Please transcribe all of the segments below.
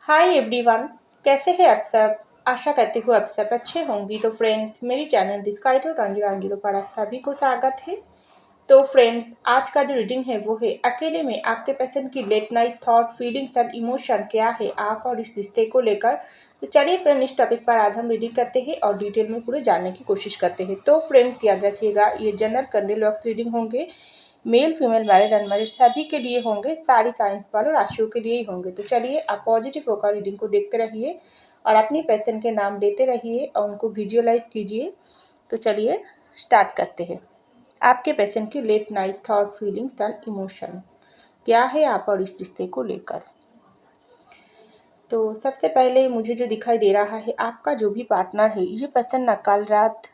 Hi everyone. कैसे हैं आप सब। आशा करती हूँ आप सब अच्छे होंगी। तो फ्रेंड्स, मेरी चैनल डिस्काइट और रंजीरो पर आप सभी को स्वागत है। तो फ्रेंड्स, आज का जो रीडिंग है वो है अकेले में आपके पसंद की late night thought feelings and emotion क्या है आप और इस रिश्ते को लेकर। तो चलिए फ्रेंड, इस टॉपिक पर आज हम रीडिंग करते हैं और डिटेल में पूरे जानने की कोशिश करते हैं। तो फ्रेंड्स, याद रखिएगा, ये जनरल कैंडल वॉक्स रीडिंग होंगे। मेल फीमेल मैरिड अनमैरिड सभी के लिए होंगे, सारी साइंस वालों राशियों के लिए ही होंगे। तो चलिए, आप पॉजिटिव होकर रीडिंग को देखते रहिए और अपनी पर्सन के नाम लेते रहिए और उनको विजुअलाइज कीजिए। तो चलिए स्टार्ट करते हैं। आपके पर्सन की late night thought feelings and emotion क्या है आप और इस रिश्ते को लेकर। तो सबसे पहले मुझे जो दिखाई दे रहा है, आपका जो भी पार्टनर है, ये पर्सन ना कल रात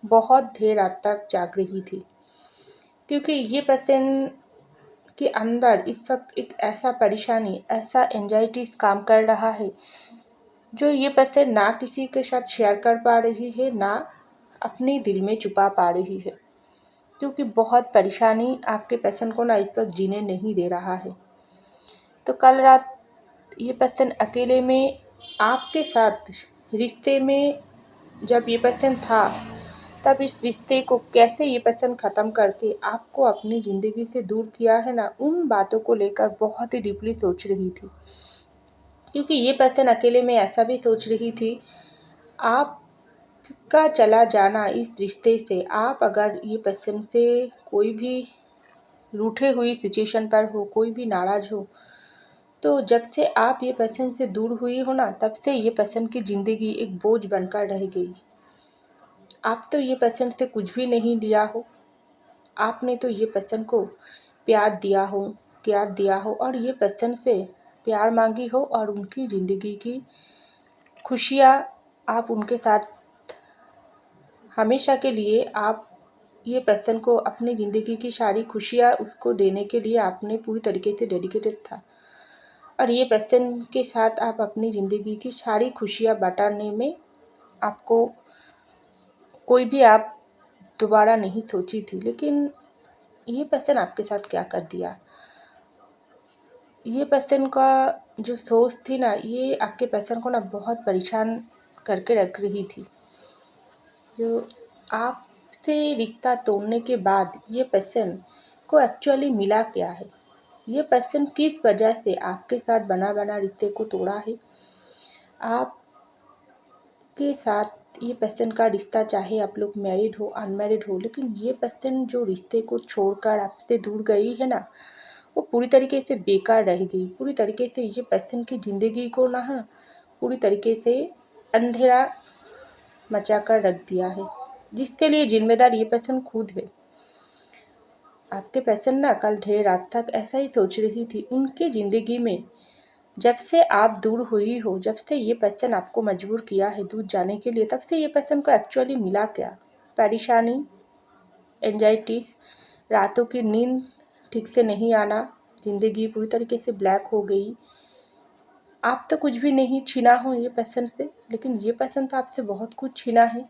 बहुत देर रात तक जाग रही थी, क्योंकि ये पर्सन के अंदर इस वक्त एक ऐसा परेशानी, ऐसा एंजाइटी काम कर रहा है जो ये पर्सन ना किसी के साथ शेयर कर पा रही है, ना अपने दिल में छुपा पा रही है, क्योंकि बहुत परेशानी आपके पर्सन को ना इस वक्त जीने नहीं दे रहा है। तो कल रात ये पर्सन अकेले में आपके साथ रिश्ते में जब ये पर्सन था, तब इस रिश्ते को कैसे ये पर्सन ख़त्म करके आपको अपनी ज़िंदगी से दूर किया है ना, उन बातों को लेकर बहुत ही डीपली सोच रही थी। क्योंकि ये पर्सन अकेले में ऐसा भी सोच रही थी, आपका चला जाना इस रिश्ते से, आप अगर ये पर्सन से कोई भी रूठे हुई सिचुएशन पर हो, कोई भी नाराज़ हो, तो जब से आप ये पर्सन से दूर हुई हो ना, तब से ये पर्सन की ज़िंदगी एक बोझ बनकर रह गई। आप तो ये पर्सन से कुछ भी नहीं लिया हो, आपने तो ये पर्सन को प्यार दिया हो, प्यार दिया हो और ये पर्सन से प्यार मांगी हो और उनकी ज़िंदगी की खुशियाँ आप उनके साथ हमेशा के लिए, आप ये पर्सन को अपनी ज़िंदगी की सारी खुशियाँ उसको देने के लिए आपने पूरी तरीके से डेडिकेटेड था और ये पर्सन के साथ आप अपनी ज़िंदगी की सारी खुशियाँ बांटने में आपको कोई भी आप दोबारा नहीं सोची थी। लेकिन ये पर्सन आपके साथ क्या कर दिया, ये पर्सन का जो सोच थी ना, ये आपके पर्सन को ना बहुत परेशान करके रख रही थी। जो आपसे रिश्ता तोड़ने के बाद ये पर्सन को एक्चुअली मिला क्या है, ये पर्सन किस वजह से आपके साथ बना बना रिश्ते को तोड़ा है। आपके साथ ये पर्सन का रिश्ता, चाहे आप लोग मैरिड हो अनमैरिड हो, लेकिन ये पर्सन जो रिश्ते को छोड़कर आपसे दूर गई है ना, वो पूरी तरीके से बेकार रह गई। पूरी तरीके से ये पर्सन की ज़िंदगी को ना पूरी तरीके से अंधेरा मचा कर रख दिया है, जिसके लिए जिम्मेदार ये पर्सन खुद है। आपके पर्सन ना कल देर रात तक ऐसा ही सोच रही थी। उनकी ज़िंदगी में जब से आप दूर हुई हो, जब से ये पर्सन आपको मजबूर किया है दूर जाने के लिए, तब से ये पर्सन को एक्चुअली मिला क्या। परेशानी, एंजाइटीज, रातों की नींद ठीक से नहीं आना, ज़िंदगी पूरी तरीके से ब्लैक हो गई। आप तो कुछ भी नहीं छीना हो ये पर्सन से, लेकिन ये पर्सन तो आपसे बहुत कुछ छीना है।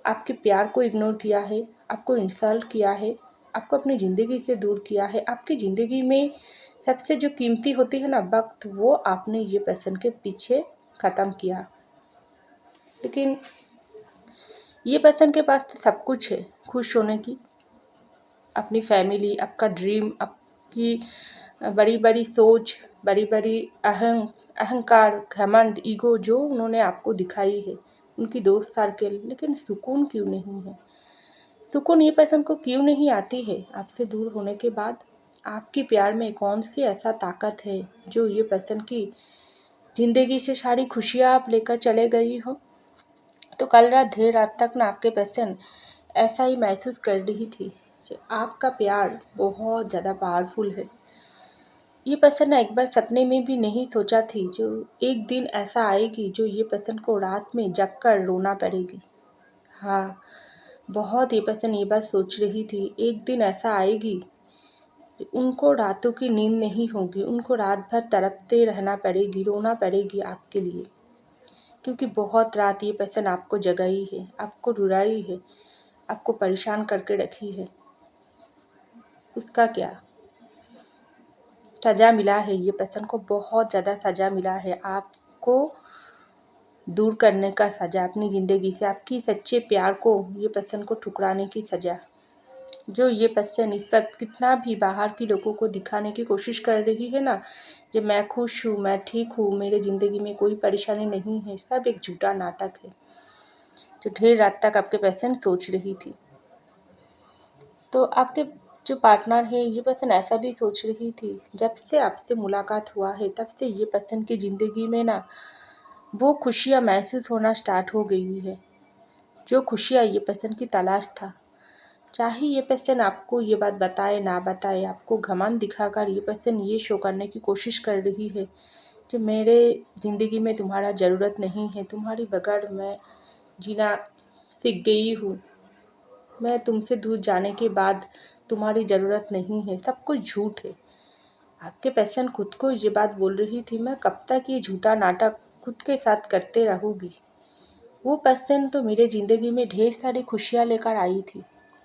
आपके प्यार को इग्नोर किया है, आपको इंसल्ट किया है, आपको अपनी ज़िंदगी से दूर किया है। आपकी ज़िंदगी में सबसे जो कीमती होती है ना वक्त, वो आपने ये पर्सन के पीछे ख़त्म किया। लेकिन ये पर्सन के पास तो सब कुछ है खुश होने की, अपनी फैमिली, आपका ड्रीम, आपकी बड़ी बड़ी सोच, बड़ी बड़ी अहंकार, घमंड, ईगो जो उन्होंने आपको दिखाई है, उनकी दोस्त सर्कल। लेकिन सुकून क्यों नहीं है, सुकून ये पर्सन को क्यों नहीं आती है आपसे दूर होने के बाद। आपकी प्यार में कौन सी ऐसा ताकत है जो ये पर्सन की ज़िंदगी से सारी खुशियाँ आप लेकर चले गई हो। तो कल रात देर रात तक ना आपके पर्सन ऐसा ही महसूस कर रही थी कि आपका प्यार बहुत ज़्यादा पावरफुल है। ये पर्सन ना एक बार सपने में भी नहीं सोचा थी जो एक दिन ऐसा आएगी जो ये पर्सन को रात में जग कर रोना पड़ेगी। हाँ, बहुत ये पर्सन ये बात सोच रही थी, एक दिन ऐसा आएगी उनको रातों की नींद नहीं होगी, उनको रात भर तड़पते रहना पड़ेगी, रोना पड़ेगी आपके लिए, क्योंकि बहुत रात ये पर्सन आपको जगाई है, आपको रुलाई है, आपको परेशान करके रखी है। उसका क्या, सज़ा मिला है, ये पर्सन को बहुत ज़्यादा सज़ा मिला है आपको दूर करने का सज़ा अपनी ज़िंदगी से, आपकी सच्चे प्यार को ये पर्सन को ठुकराने की सज़ा। जो ये पर्सन इस वक्त कितना भी बाहर के लोगों को दिखाने की कोशिश कर रही है ना, कि मैं खुश हूँ, मैं ठीक हूँ, मेरे ज़िंदगी में कोई परेशानी नहीं है, सब एक झूठा नाटक है जो ढेर रात तक आपके पर्सन सोच रही थी। तो आपके जो पार्टनर है ये पर्सन ऐसा भी सोच रही थी, जब से आपसे मुलाकात हुआ है तब से ये पर्सन की ज़िंदगी में ना वो खुशियाँ महसूस होना स्टार्ट हो गई है, जो खुशियाँ ये पर्सन की तलाश था। चाहे ये पर्सन आपको ये बात बताए ना बताए, आपको घमंड दिखाकर ये पर्सन ये शो करने की कोशिश कर रही है कि मेरे ज़िंदगी में तुम्हारा ज़रूरत नहीं है, तुम्हारी बगैर मैं जीना सीख गई हूँ, मैं तुमसे दूर जाने के बाद तुम्हारी ज़रूरत नहीं है, सब कुछ झूठ है। आपके पर्सन खुद को ये बात बोल रही थी, मैं कब तक ये झूठा नाटक खुद के साथ करते रहूँगी। वो पर्सन तो मेरे ज़िंदगी में ढेर सारी खुशियाँ लेकर आई थी,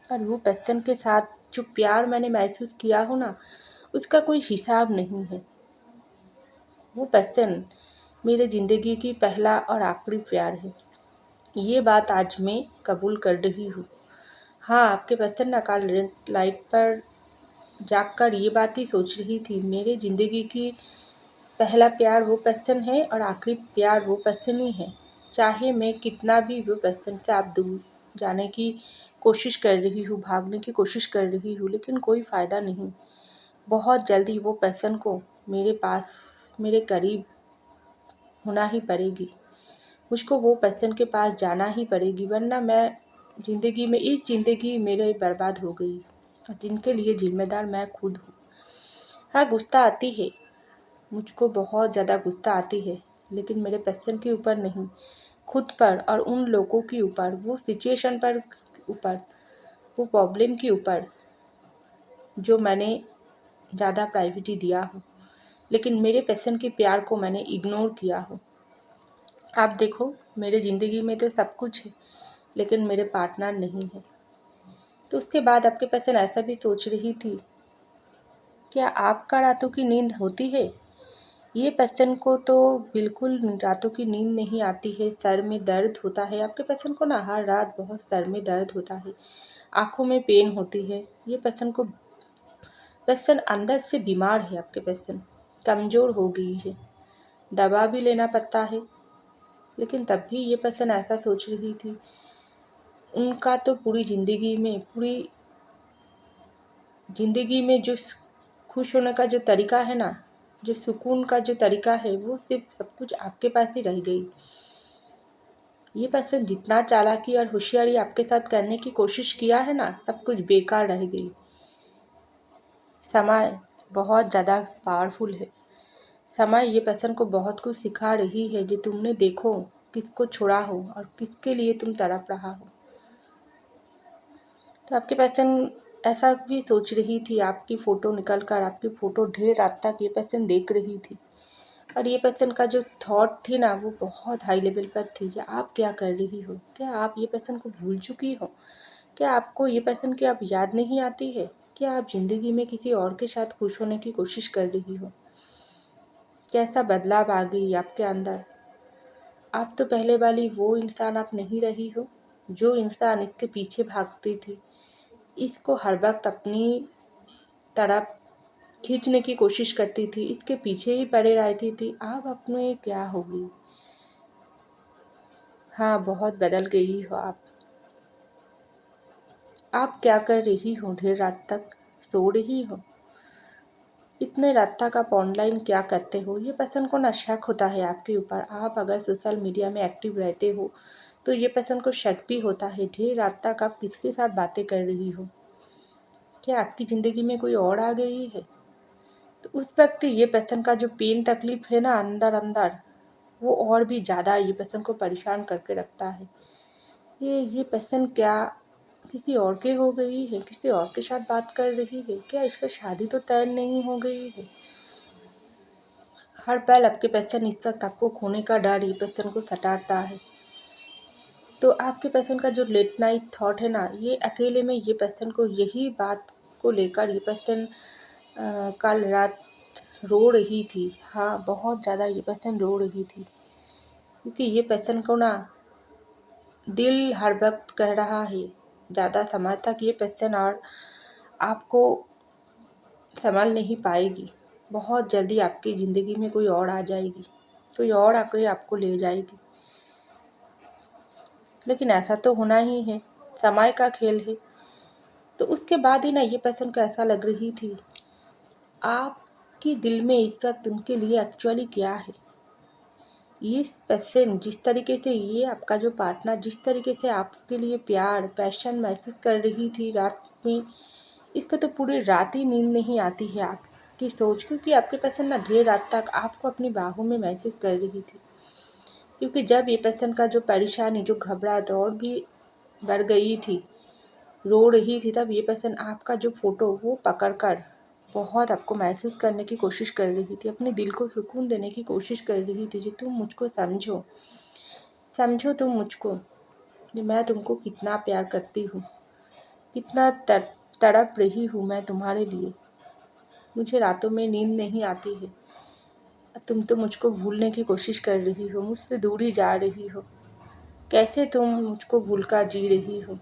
और वो पर्सन के साथ जो प्यार मैंने महसूस किया हो ना, उसका कोई हिसाब नहीं है। वो पर्सन मेरे ज़िंदगी की पहला और आखिरी प्यार है, ये बात आज मैं कबूल कर रही हूँ। हाँ, आपके पर्सन ना कल रेड लाइट पर जाकर ये बात ही सोच रही थी, मेरे ज़िंदगी की पहला प्यार वो पर्सन है और आखिरी प्यार वो पर्सन ही है। चाहे मैं कितना भी वो पर्सन से आप दूर जाने की कोशिश कर रही हूँ, भागने की कोशिश कर रही हूँ, लेकिन कोई फ़ायदा नहीं। बहुत जल्दी वो पर्सन को मेरे पास, मेरे करीब होना ही पड़ेगी। मुझको वो पर्सन के पास जाना ही पड़ेगी, वरना मैं ज़िंदगी में, इस ज़िंदगी मेरे बर्बाद हो गई, और जिनके लिए ज़िम्मेदार मैं खुद हूँ। हाँ, गुस्सा आती है, मुझको बहुत ज़्यादा गुस्सा आती है, लेकिन मेरे पर्सन के ऊपर नहीं, खुद पर और उन लोगों के ऊपर, वो सिचुएशन पर ऊपर, वो प्रॉब्लम के ऊपर जो मैंने ज़्यादा प्रायोरिटी दिया हो, लेकिन मेरे पर्सन के प्यार को मैंने इग्नोर किया हो। आप देखो, मेरे ज़िंदगी में तो सब कुछ है, लेकिन मेरे पार्टनर नहीं है। तो उसके बाद आपके पर्सन ऐसा भी सोच रही थी, क्या आपका रातों की नींद होती है? ये पर्सन को तो बिल्कुल रातों की नींद नहीं आती है, सर में दर्द होता है। आपके पर्सन को ना हर रात बहुत सर में दर्द होता है, आँखों में पेन होती है। ये पर्सन अंदर से बीमार है, आपके पर्सन कमज़ोर हो गई है, दवा भी लेना पड़ता है, लेकिन तब भी ये पर्सन ऐसा सोच रही थी। उनका तो पूरी ज़िंदगी में जो खुश होने का जो तरीका है ना, जो सुकून का जो तरीका है, वो सिर्फ सब कुछ आपके पास ही रह गई। ये पर्सन जितना चालाकी और होशियारी आपके साथ करने की कोशिश किया है ना, सब कुछ बेकार रह गई। समय बहुत ज़्यादा पावरफुल है। समय ये पर्सन को बहुत कुछ सिखा रही है, जो तुमने देखो किसको छोड़ा हो और किसके लिए तुम तड़प रहा हो। तो आपके पर्सन ऐसा भी सोच रही थी, आपकी फ़ोटो निकल कर, आपकी फ़ोटो ढेर रात तक ये पर्सन देख रही थी, और ये पर्सन का जो थॉट थी ना, वो बहुत हाई लेवल पर थी। कि आप क्या कर रही हो? क्या आप ये पर्सन को भूल चुकी हो? क्या आपको ये पर्सन की आप याद नहीं आती है? क्या आप ज़िंदगी में किसी और के साथ खुश होने की कोशिश कर रही हो? कैसा बदलाव आ गई आपके अंदर? आप तो पहले वाली वो इंसान आप नहीं रही हो, जो इंसान इसके पीछे भागती थी, इसको हर वक्त अपनी तरफ खींचने की कोशिश करती थी, इसके पीछे ही पड़े रहती थी। आप अपने क्या हो गई? हाँ, बहुत बदल गई हो आप। आप क्या कर रही हो? ढेर रात तक सो रही हो? इतने रात तक आप ऑनलाइन क्या करते हो? ये पर्सन को ना शक होता है आपके ऊपर। आप अगर सोशल मीडिया में एक्टिव रहते हो तो ये पर्सन को शक भी होता है, ढेर रात तक आप किसके साथ बातें कर रही हो? क्या आपकी ज़िंदगी में कोई और आ गई है? तो उस वक्त ये पर्सन का जो पेन तकलीफ है ना अंदर अंदर, वो और भी ज़्यादा ये पर्सन को परेशान करके रखता है। ये पर्सन क्या किसी और के हो गई है? किसी और के साथ बात कर रही है? क्या इसका शादी तो तय नहीं हो गई है? हर पल आपके पर्सन इस वक्त आपको खोने का डर ये पर्सन को सताता है। तो आपके पर्सन का जो लेट नाइट थॉट है ना, ये अकेले में ये पर्सन को यही बात को लेकर ये पर्सन कल रात रो रही थी। हाँ, बहुत ज़्यादा ये पर्सन रो रही थी, क्योंकि ये पर्सन को ना दिल हर वक्त कह रहा है ज़्यादा समय तक ये पर्सन और आपको संभाल नहीं पाएगी। बहुत जल्दी आपकी ज़िंदगी में कोई और आ जाएगी, कोई और आके आपको ले जाएगी। लेकिन ऐसा तो होना ही है, समय का खेल है। तो उसके बाद ही ना ये पर्सन को ऐसा लग रही थी आपके दिल में इस वक्त उनके लिए एक्चुअली क्या है। ये पर्सन जिस तरीके से, ये आपका जो पार्टनर जिस तरीके से आपके लिए प्यार पैशन महसूस कर रही थी रात में, इसको तो पूरी रात ही नींद नहीं आती है आपकी सोच, क्योंकि आपके पर्सन ना देर रात तक आपको अपनी बाहों में महसूस कर रही थी। क्योंकि जब ये पर्सन का जो परेशानी, जो घबराहट और भी बढ़ गई थी, रो रही थी, तब ये पर्सन आपका जो फ़ोटो वो पकड़कर बहुत आपको महसूस करने की कोशिश कर रही थी, अपने दिल को सुकून देने की कोशिश कर रही थी कि तुम मुझको समझो, समझो तुम मुझको, कि मैं तुमको कितना प्यार करती हूँ, कितना तड़प रही हूँ मैं तुम्हारे लिए, मुझे रातों में नींद नहीं आती है। तुम तो मुझको भूलने की कोशिश कर रही हो, मुझसे दूरी जा रही हो, कैसे तुम मुझको भूलकर जी रही हो।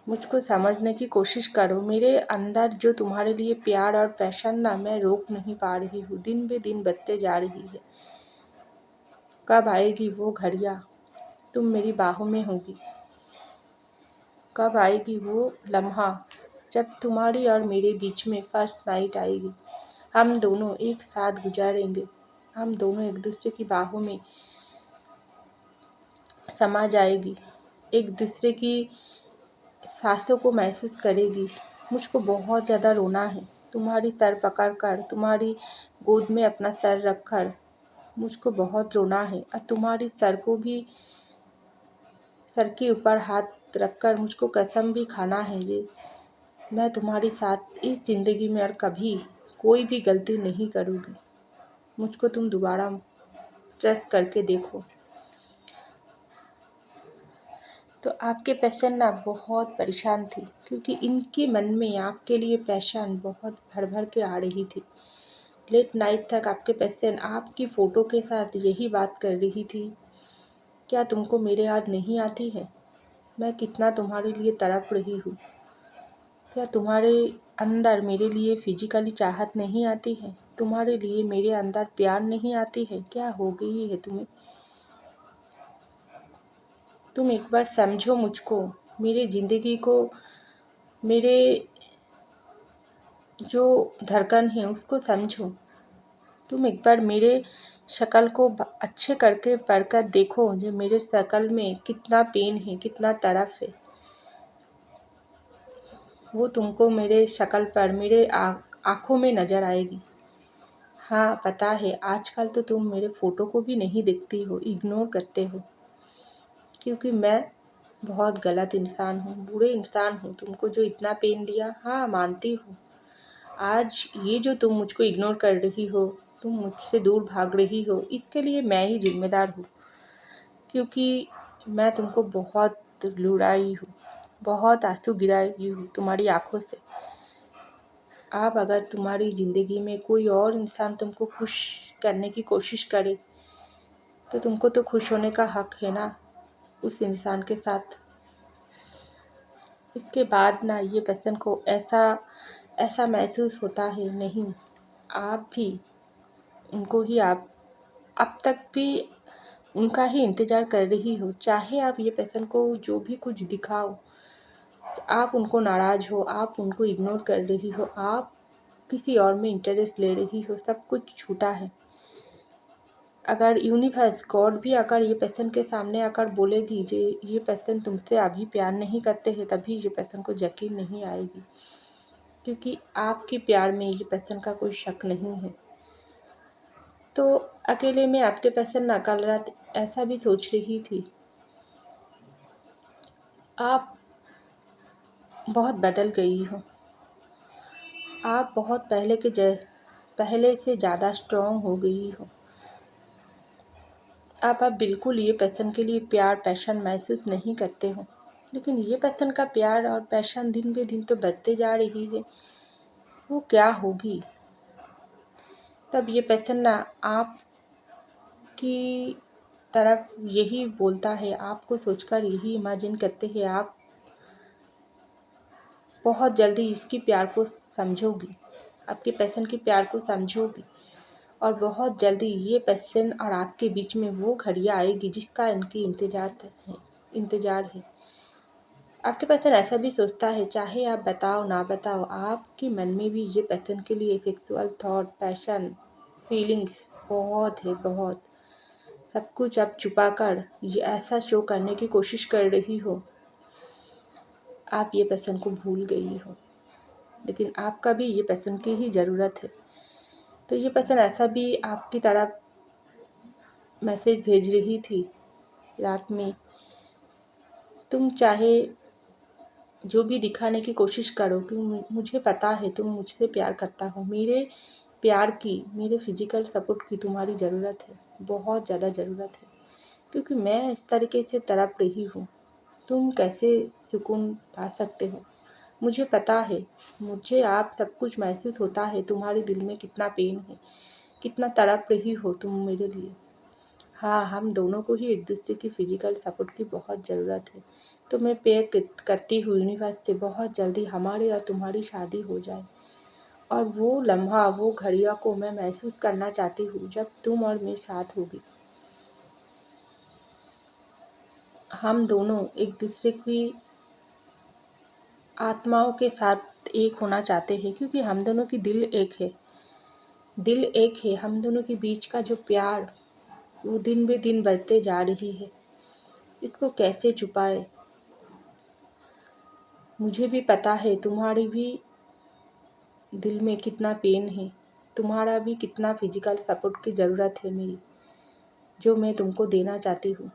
मुझको समझने की कोशिश करो, मेरे अंदर जो तुम्हारे लिए प्यार और पैशन ना मैं रोक नहीं पा रही हूँ, दिन बे दिन बढ़ते जा रही है। कब आएगी वो घड़ियाँ तुम मेरी बाहों में होगी, कब आएगी वो लम्हा जब तुम्हारी और मेरे बीच में फर्स्ट नाइट आएगी। हम दोनों एक साथ गुजारेंगे, हम दोनों एक दूसरे की बाहों में समा जाएगी, एक दूसरे की सांसों को महसूस करेगी। मुझको बहुत ज़्यादा रोना है, तुम्हारी सर पकड़कर, तुम्हारी गोद में अपना सर रखकर मुझको बहुत रोना है, और तुम्हारी सर को भी, सर के ऊपर हाथ रखकर मुझको कसम भी खाना है जी, मैं तुम्हारे साथ इस ज़िंदगी में और कभी कोई भी गलती नहीं करूँगी। मुझको तुम दोबारा ट्रस्ट करके देखो। तो आपके पर्सन ना बहुत परेशान थी, क्योंकि इनके मन में आपके लिए परेशान बहुत भर भर के आ रही थी। लेट नाइट तक आपके पर्सन आपकी फ़ोटो के साथ यही बात कर रही थी, क्या तुमको मेरे याद नहीं आती है, मैं कितना तुम्हारे लिए तड़प रही हूँ, क्या तुम्हारे अंदर मेरे लिए फिजिकली चाहत नहीं आती है, तुम्हारे लिए मेरे अंदर प्यार नहीं आती है, क्या हो गई है तुम्हें, तुम एक बार समझो मुझको, मेरे ज़िंदगी को, मेरे जो धड़कन है उसको समझो, तुम एक बार मेरे शक्ल को अच्छे करके पढ़कर देखो, जो मेरे शक्ल में कितना पेन है, कितना तड़प है, वो तुमको मेरे शक्ल पर, मेरे आँखों में नज़र आएगी। हाँ पता है, आजकल तो तुम मेरे फ़ोटो को भी नहीं देखती हो, इग्नोर करते हो, क्योंकि मैं बहुत गलत इंसान हूँ, बुरे इंसान हूँ, तुमको जो इतना पेन दिया। हाँ मानती हूँ, आज ये जो तुम मुझको इग्नोर कर रही हो, तुम मुझसे दूर भाग रही हो, इसके लिए मैं ही जिम्मेदार हूँ, क्योंकि मैं तुमको बहुत लुढ़ाई हूँ, बहुत आंसू गिराई हूँ तुम्हारी आँखों से। अब अगर तुम्हारी ज़िंदगी में कोई और इंसान तुमको खुश करने की कोशिश करे, तो तुमको तो खुश होने का हक है ना उस इंसान के साथ। इसके बाद ना ये पर्सन को ऐसा ऐसा महसूस होता है, नहीं आप भी उनको ही, आप अब तक भी उनका ही इंतज़ार कर रही हो, चाहे आप ये पर्सन को जो भी कुछ दिखाओ, आप उनको नाराज़ हो, आप उनको इग्नोर कर रही हो, आप किसी और में इंटरेस्ट ले रही हो, सब कुछ छूटा है। अगर यूनिवर्स गॉड भी अगर ये पर्सन के सामने आकर बोलेगी जे ये पर्सन तुमसे अभी प्यार नहीं करते हैं, तभी ये पर्सन को यकीन नहीं आएगी, क्योंकि आपके प्यार में ये पर्सन का कोई शक नहीं है। तो अकेले में आपके पर्सन ना कल रात ऐसा भी सोच रही थी, आप बहुत बदल गई हो, आप बहुत पहले से ज़्यादा स्ट्रॉन्ग हो गई हो, आप अब बिल्कुल ये पर्सन के लिए प्यार पैशन महसूस नहीं करते हो। लेकिन ये पर्सन का प्यार और पैशन दिन बे दिन तो बढ़ते जा रही है, वो क्या होगी। तब ये पर्सन ना आपकी तरफ यही बोलता है, आपको सोचकर यही इमेजिन करते हैं आप बहुत जल्दी इसकी प्यार को समझोगी, आपके पर्सन की प्यार को समझोगी और बहुत जल्दी ये पर्सन और आपके बीच में वो घड़ियाँ आएगी जिसका इनकी इंतज़ार है। आपके पर्सन ऐसा भी सोचता है, चाहे आप बताओ ना बताओ, आपके मन में भी ये पर्सन के लिए सेक्सुअल थॉट, पैशन, फीलिंग्स बहुत है, बहुत। सब कुछ आप छुपा कर ये ऐसा शो करने की कोशिश कर रही हो, आप ये पर्सन को भूल गई हो, लेकिन आपका भी ये पर्सन की ही ज़रूरत है। तो ये पर्सन ऐसा भी आपकी तरफ मैसेज भेज रही थी रात में, तुम चाहे जो भी दिखाने की कोशिश करो कि मुझे पता है तुम मुझसे प्यार करता हो, मेरे प्यार की, मेरे फिजिकल सपोर्ट की तुम्हारी ज़रूरत है, बहुत ज़्यादा ज़रूरत है, क्योंकि मैं इस तरीके से तड़प रही हूँ, तुम कैसे सुकून पा सकते हो। मुझे पता है, मुझे आप सब कुछ महसूस होता है, तुम्हारे दिल में कितना पेन है, कितना तड़प रही हो तुम मेरे लिए। हाँ, हम दोनों को ही एक दूसरे की फ़िज़िकल सपोर्ट की बहुत ज़रूरत है। तो मैं प्रे करती हूँ यूनिवर्स से बहुत जल्दी हमारी और तुम्हारी शादी हो जाए और वो लम्हा, वो घड़ियों को मैं महसूस करना चाहती हूँ जब तुम और मैं साथ होगी। हम दोनों एक दूसरे की आत्माओं के साथ एक होना चाहते हैं, क्योंकि हम दोनों की दिल एक है। दिल एक है, हम दोनों के बीच का जो प्यार वो दिन ब दिन बढ़ते जा रही है। इसको कैसे छुपाए, मुझे भी पता है तुम्हारी भी दिल में कितना पेन है, तुम्हारा भी कितना फिजिकल सपोर्ट की ज़रूरत है मेरी, जो मैं तुमको देना चाहती हूँ।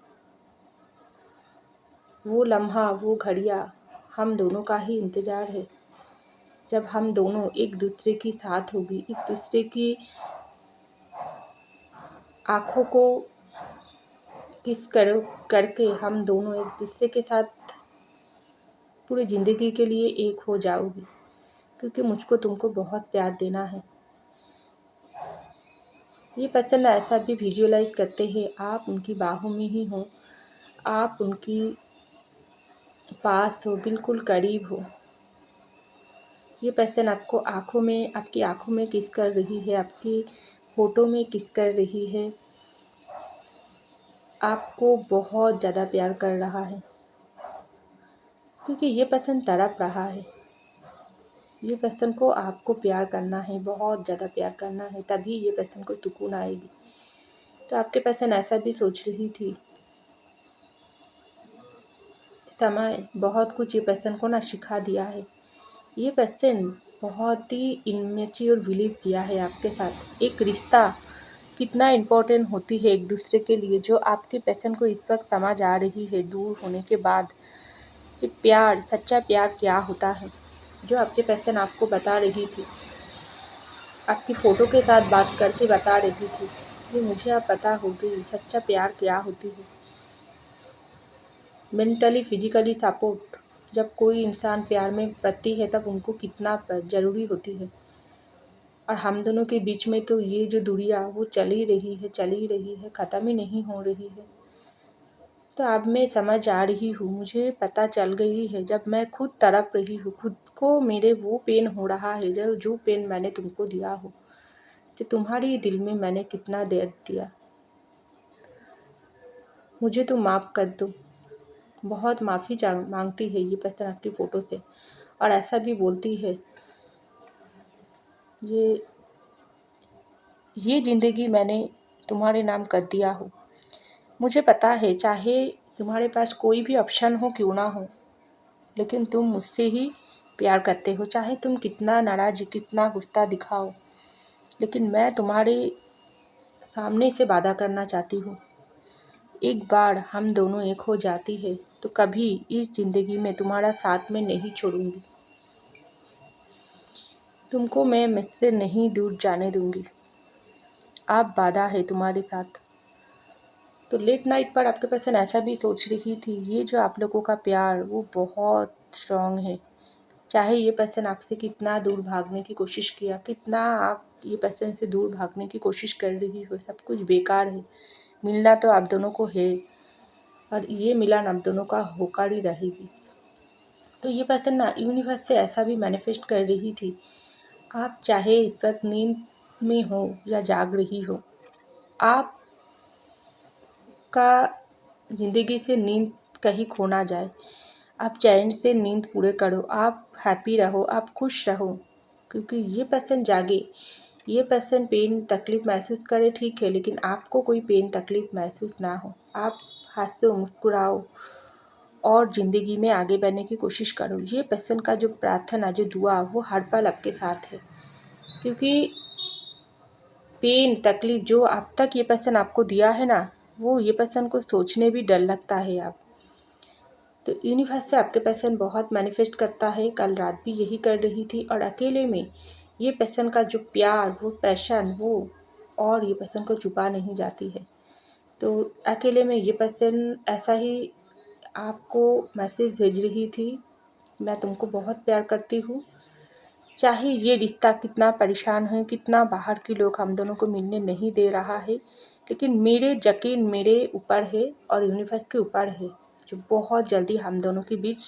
वो लम्हा, वो घड़ियाँ हम दोनों का ही इंतज़ार है, जब हम दोनों एक दूसरे की साथ होगी, एक दूसरे की आँखों को किस करके हम दोनों एक दूसरे के साथ पूरी ज़िंदगी के लिए एक हो जाओगी, क्योंकि मुझको तुमको बहुत प्यार देना है। ये पर्सन ऐसा भी विजुअलाइज करते हैं, आप उनकी बाहों में ही हो, आप उनकी पास हो, बिल्कुल करीब हो। ये पर्सन आपको आपकी आँखों में किस कर रही है, आपकी होठों में किस कर रही है, आपको बहुत ज़्यादा प्यार कर रहा है, क्योंकि ये पर्सन तड़प रहा है। ये पर्सन को आपको प्यार करना है, बहुत ज़्यादा प्यार करना है, तभी ये पर्सन को सुकून आएगी। तो आपके पर्सन ऐसा भी सोच रही थी, समय बहुत कुछ ये पर्सन को ना सिखा दिया है। ये पर्सन बहुत ही इमेच्योर बिलीव किया है आपके साथ। एक रिश्ता कितना इम्पोर्टेंट होती है एक दूसरे के लिए, जो आपके पर्सन को इस वक्त समझ आ रही है दूर होने के बाद कि प्यार, सच्चा प्यार क्या होता है। जो आपके पर्सन आपको बता रही थी, आपकी फ़ोटो के साथ बात करके बता रही थी कि मुझे अब पता हो गई सच्चा प्यार क्या होती है। मेंटली, फिजिकली सपोर्ट, जब कोई इंसान प्यार में पड़ती है तब उनको कितना ज़रूरी होती है। और हम दोनों के बीच में तो ये जो दूरियाँ वो चल ही रही है, ख़त्म ही नहीं हो रही है। तो अब मैं समझ आ रही हूँ, मुझे पता चल गई है, जब मैं खुद तड़प रही हूँ, खुद को मेरे वो पेन हो रहा है जो पेन मैंने तुमको दिया हो, तो तुम्हारी दिल में मैंने कितना दर्द दिया। मुझे तो माफ़ कर दो। बहुत माफ़ी मांगती है ये पर्सन आपकी फ़ोटो से, और ऐसा भी बोलती है, ये ज़िंदगी मैंने तुम्हारे नाम कर दिया हो। मुझे पता है, चाहे तुम्हारे पास कोई भी ऑप्शन हो क्यों ना हो, लेकिन तुम मुझसे ही प्यार करते हो, चाहे तुम कितना नाराज़, कितना गुस्सा दिखाओ, लेकिन मैं तुम्हारे सामने से वादा करना चाहती हूँ, एक बार हम दोनों एक हो जाती है तो कभी इस ज़िंदगी में तुम्हारा साथ में नहीं छोड़ूंगी, तुमको मैं मुझसे नहीं दूर जाने दूंगी। आप वादा है तुम्हारे साथ। तो लेट नाइट पर आपके पर्सन ऐसा भी सोच रही थी, ये जो आप लोगों का प्यार वो बहुत स्ट्रॉन्ग है, चाहे ये पर्सन आपसे कितना दूर भागने की कोशिश किया, कितना आप ये पर्सन से दूर भागने की कोशिश कर रही हो, सब कुछ बेकार है। मिलना तो आप दोनों को है और ये मिलन आप दोनों का होकर ही रहेगी। तो ये पर्सन ना यूनिवर्स से ऐसा भी मैनिफेस्ट कर रही थी, आप चाहे इस वक्त नींद में हो या जाग रही हो, आपका ज़िंदगी से नींद कहीं खो ना जाए। आप चैन से नींद पूरे करो, आप हैप्पी रहो, आप खुश रहो, क्योंकि ये पर्सन जागे। ये पर्सन पेन तकलीफ़ महसूस करे ठीक है, लेकिन आपको कोई पेन तकलीफ़ महसूस ना हो। आप हंसो, मुस्कुराओ और ज़िंदगी में आगे बढ़ने की कोशिश करो। ये पर्सन का जो प्रार्थना, जो दुआ, वो हर पल आपके साथ है, क्योंकि पेन तकलीफ़ जो अब तक ये पर्सन आपको दिया है ना, वो ये पर्सन को सोचने भी डर लगता है आप। तो यूनिवर्स से आपके पर्सन बहुत मैनिफेस्ट करता है, कल रात भी यही कर रही थी। और अकेले में ये पर्सन का जो प्यार, वो पैशन, वो और ये पर्सन को छुपा नहीं जाती है। तो अकेले में ये पर्सन ऐसा ही आपको मैसेज भेज रही थी, मैं तुमको बहुत प्यार करती हूँ। चाहे ये रिश्ता कितना परेशान है, कितना बाहर के लोग हम दोनों को मिलने नहीं दे रहा है, लेकिन मेरे यकीन मेरे ऊपर है और यूनिवर्स के ऊपर है, जो बहुत जल्दी हम दोनों के बीच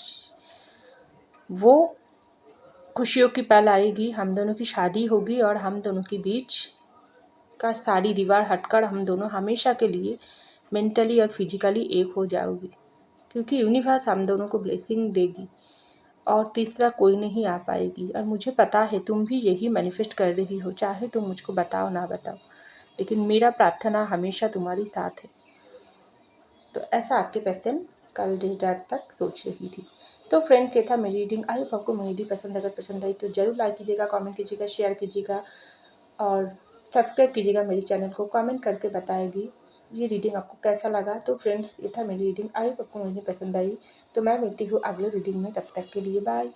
वो खुशियों की पल आएगी। हम दोनों की शादी होगी और हम दोनों के बीच का सारी दीवार हटकर हम दोनों हमेशा के लिए मेंटली और फिजिकली एक हो जाओगी, क्योंकि यूनिवर्स हम दोनों को ब्लेसिंग देगी और तीसरा कोई नहीं आ पाएगी। और मुझे पता है तुम भी यही मैनिफेस्ट कर रही हो, चाहे तुम मुझको बताओ ना बताओ, लेकिन मेरा प्रार्थना हमेशा तुम्हारी साथ है। तो ऐसा आपके पर्सन कल देर रात तक सोच रही थी। तो फ्रेंड्स, ये था मेरी रीडिंग। आई होप आपको मेरी रीडिंग पसंद, अगर पसंद आई तो ज़रूर लाइक कीजिएगा, कमेंट कीजिएगा, शेयर कीजिएगा और सब्सक्राइब कीजिएगा मेरे चैनल को। कमेंट करके बताएगी ये रीडिंग आपको कैसा लगा। तो फ्रेंड्स, ये था मेरी रीडिंग। आई होप आपको मेरी पसंद आई। तो मैं मिलती हूँ अगले रीडिंग में, तब तक के लिए बाय।